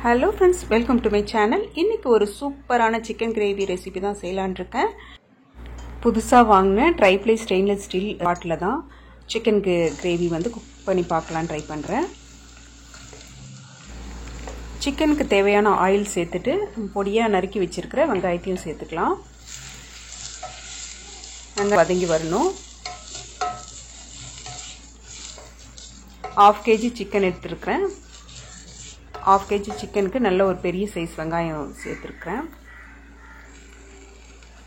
Hello friends, welcome to my channel. இன்றைக்கி ஒரு சூப்பரான சிக்கன் கிரேவி ரெசிபி தான் செய்யலான் இருக்கேன். புதுசாக வாங்கின ட்ரைப்ளை ஸ்டெயின்லெஸ் ஸ்டீல் பாட்டில் தான் சிக்கன் கிரேவி வந்து குக் பண்ணி பார்க்கலான்னு ட்ரை பண்ணுறேன். சிக்கனுக்கு தேவையான ஆயில் சேர்த்துட்டு பொடியாக நறுக்கி வச்சுருக்கிற வெங்காயத்தையும் சேர்த்துக்கலாம். வெங்காயம் வதங்கி வரணும். 1/2 kg சிக்கன் எடுத்துருக்கிறேன். 1/2 kg சிக்கனுக்கு நல்ல ஒரு பெரிய சைஸ் வெங்காயம் சேர்த்துருக்குறேன்.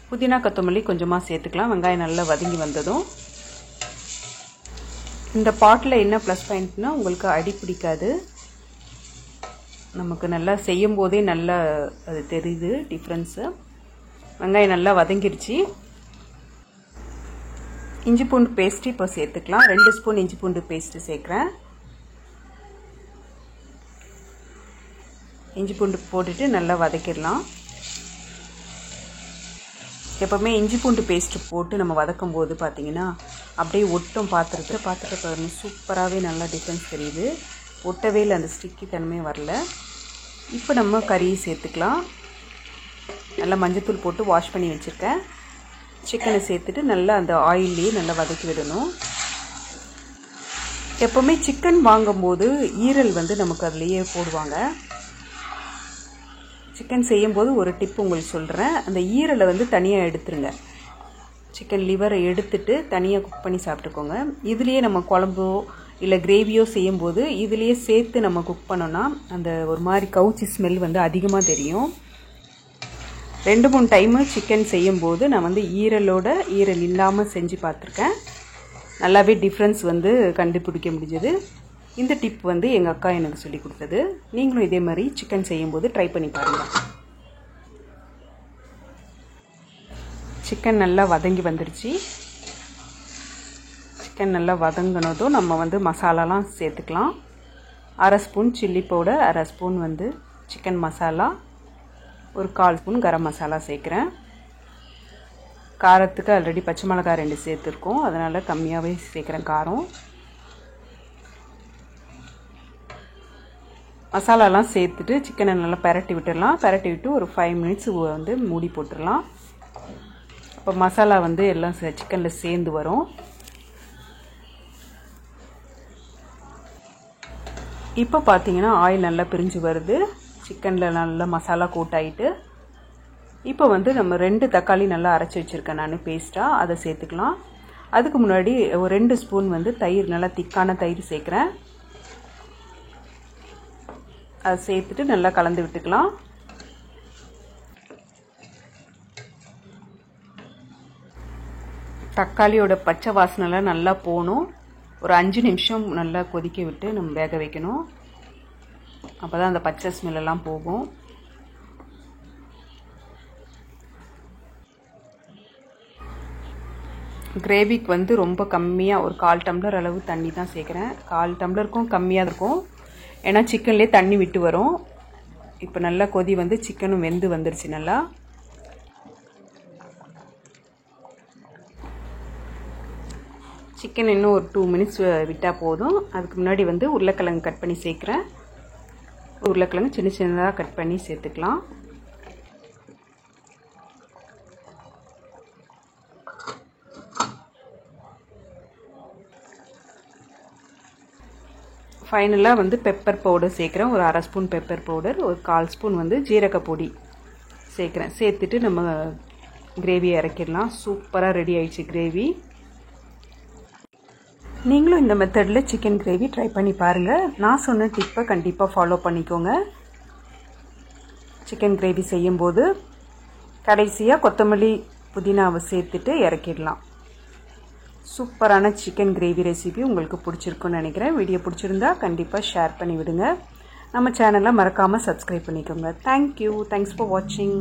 புதினா கொத்தமல்லி கொஞ்சமாக சேர்த்துக்கலாம். வெங்காயம் நல்லா வதங்கி வந்ததும் இந்த பாட்டில் என்ன ப்ளஸ் பாயிண்ட்னா உங்களுக்கு அடி பிடிக்காது. நமக்கு நல்லா செய்யும் போதே நல்லா அது தெரியுது டிஃப்ரென்ஸு. வெங்காயம் நல்லா வதங்கிடுச்சு. இஞ்சி பூண்டு பேஸ்ட்டு இப்போ சேர்த்துக்கலாம். 2 ஸ்பூன் இஞ்சி பூண்டு பேஸ்ட்டு சேர்க்குறேன். இஞ்சி பூண்டு போட்டுட்டு நல்லா வதக்கிடலாம். எப்போவுமே இஞ்சி பூண்டு பேஸ்ட்டு போட்டு நம்ம வதக்கும் போது பார்த்திங்கன்னா அப்படியே ஒட்டும் பாத்திரத்தை சூப்பராகவே நல்லா டிஃப்ரென்ஸ் தெரியுது. ஒட்டவே இல்லை, அந்த ஸ்டிக்கி தன்மை வரல. இப்போ நம்ம கறியை சேர்த்துக்கலாம். நல்லா மஞ்சத்தூள் போட்டு வாஷ் பண்ணி வச்சுருக்கேன். சிக்கனை சேர்த்துட்டு நல்லா அந்த ஆயிலே நல்லா வதக்கி விடணும். எப்போவுமே சிக்கன் வாங்கும்போது ஈரல் வந்து நமக்கு அதுலேயே போடுவாங்க. சிக்கன் செய்யும்போது ஒரு டிப் உங்களுக்கு சொல்கிறேன். அந்த ஈரலை வந்து தனியாக எடுத்துருங்க. சிக்கன் லிவரை எடுத்துட்டு தனியாக குக் பண்ணி சாப்பிட்டுக்கோங்க. இதுலேயே நம்ம குழம்போ இல்லை கிரேவியோ செய்யும்போது இதுலேயே சேர்த்து நம்ம குக் பண்ணோன்னா அந்த ஒரு மாதிரி கவுச்சி ஸ்மெல் வந்து அதிகமாக தெரியும். 2-3 டைமு சிக்கன் செய்யும்போது நான் வந்து ஈரல் இல்லாமல் செஞ்சு பார்த்துருக்கேன். நல்லாவே டிஃப்ரென்ஸ் வந்து கண்டுபிடிக்க முடிஞ்சது. இந்த டிப் வந்து எங்கள் அக்கா எனக்கு சொல்லி கொடுத்தது. நீங்களும் இதே மாதிரி சிக்கன் செய்யும்போது ட்ரை பண்ணி பாருங்கள். சிக்கன் நல்லா வதங்கி வந்துடுச்சு. சிக்கன் நல்லா வதங்கினதும் நம்ம வந்து மசாலாலாம் சேர்த்துக்கலாம். 1/2 ஸ்பூன் சில்லி பவுடர், 1/2 ஸ்பூன் வந்து சிக்கன் மசாலா, ஒரு 1/4 ஸ்பூன் கரம் மசாலா சேர்க்குறேன். காரத்துக்கு ஆல்ரெடி பச்சை மிளகாய் 2 சேர்த்துருக்கோம், அதனால் கம்மியாகவே சேர்க்குறேன் காரம். மசாலாலாம் சேர்த்துட்டு சிக்கனை நல்லா பரட்டி விட்டுடலாம். பரட்டி விட்டு ஒரு 5 மினிட்ஸ் வந்து மூடி போட்டுடலாம். அப்போ மசாலா வந்து எல்லாம் சிக்கனில் சேர்ந்து வரும். இப்போ பார்த்தீங்கன்னா ஆயில் நல்லா பிரிஞ்சு வருது. சிக்கனில் நல்லா மசாலா கூட்டாயிட்டு இப்போ வந்து நம்ம 2 தக்காளி நல்லா அரைச்சி வச்சுருக்கேன் நான் பேஸ்ட்டாக, அதை சேர்த்துக்கலாம். அதுக்கு முன்னாடி ஒரு 2 ஸ்பூன் வந்து தயிர், நல்லா திக்கான தயிர் சேர்க்குறேன். அதை சேர்த்துட்டு நல்லா கலந்து விட்டுக்கலாம். தக்காளியோட பச்சை வாசனைலாம் நல்லா போகணும். ஒரு 5 நிமிஷம் நல்லா கொதிக்க விட்டு நம்ம வேக வைக்கணும். அப்போ தான் அந்த பச்சை ஸ்மெல்லாம் போகும். கிரேவிக்கு வந்து ரொம்ப கம்மியாக ஒரு 1/4 டம்ளர் அளவு தண்ணி தான் சேர்க்குறேன். 1/4 டம்ளருக்கும் கம்மியாக இருக்கும், ஏன்னா சிக்கன்லேயே தண்ணி விட்டு வரும். இப்போ நல்லா கொதி வந்து சிக்கனும் வெந்து வந்துருச்சு நல்லா. சிக்கன் இன்னும் ஒரு 2 மினிட்ஸ் விட்டால் போதும். அதுக்கு முன்னாடி வந்து உருளைக்கிழங்கு கட் பண்ணி சேர்க்குறேன். உருளைக்கிழங்கு சின்ன சின்னதாக கட் பண்ணி சேர்த்துக்கலாம். ஃபைனலாக வந்து பெப்பர் பவுடர் சேர்க்குறேன். ஒரு 1/2 ஸ்பூன் பெப்பர் பவுடர், ஒரு 1/4 ஸ்பூன் வந்து ஜீரக பொடி சேர்க்குறேன். சேர்த்துட்டு நம்ம கிரேவியை இறக்கிடலாம். சூப்பராக ரெடி ஆயிடுச்சு கிரேவி. நீங்களும் இந்த மெத்தடில் சிக்கன் கிரேவி ட்ரை பண்ணி பாருங்கள். நான் சொன்ன டிப்பை கண்டிப்பாக ஃபாலோ பண்ணிக்கோங்க. சிக்கன் கிரேவி செய்யும்போது கடைசியாக கொத்தமல்லி புதினாவை சேர்த்துட்டு இறக்கிடலாம். சூப்பரான சிக்கன் கிரேவி ரெசிபி உங்களுக்கு பிடிச்சிருக்குன்னு நினைக்கிறேன். வீடியோ பிடிச்சிருந்தா கண்டிப்பாக ஷேர் பண்ணி விடுங்க. நம்ம சேனலை மறக்காமல் சப்ஸ்கிரைப் பண்ணிக்கோங்க. தேங்க்யூ. தேங்க்ஸ் ஃபார் வாட்சிங்.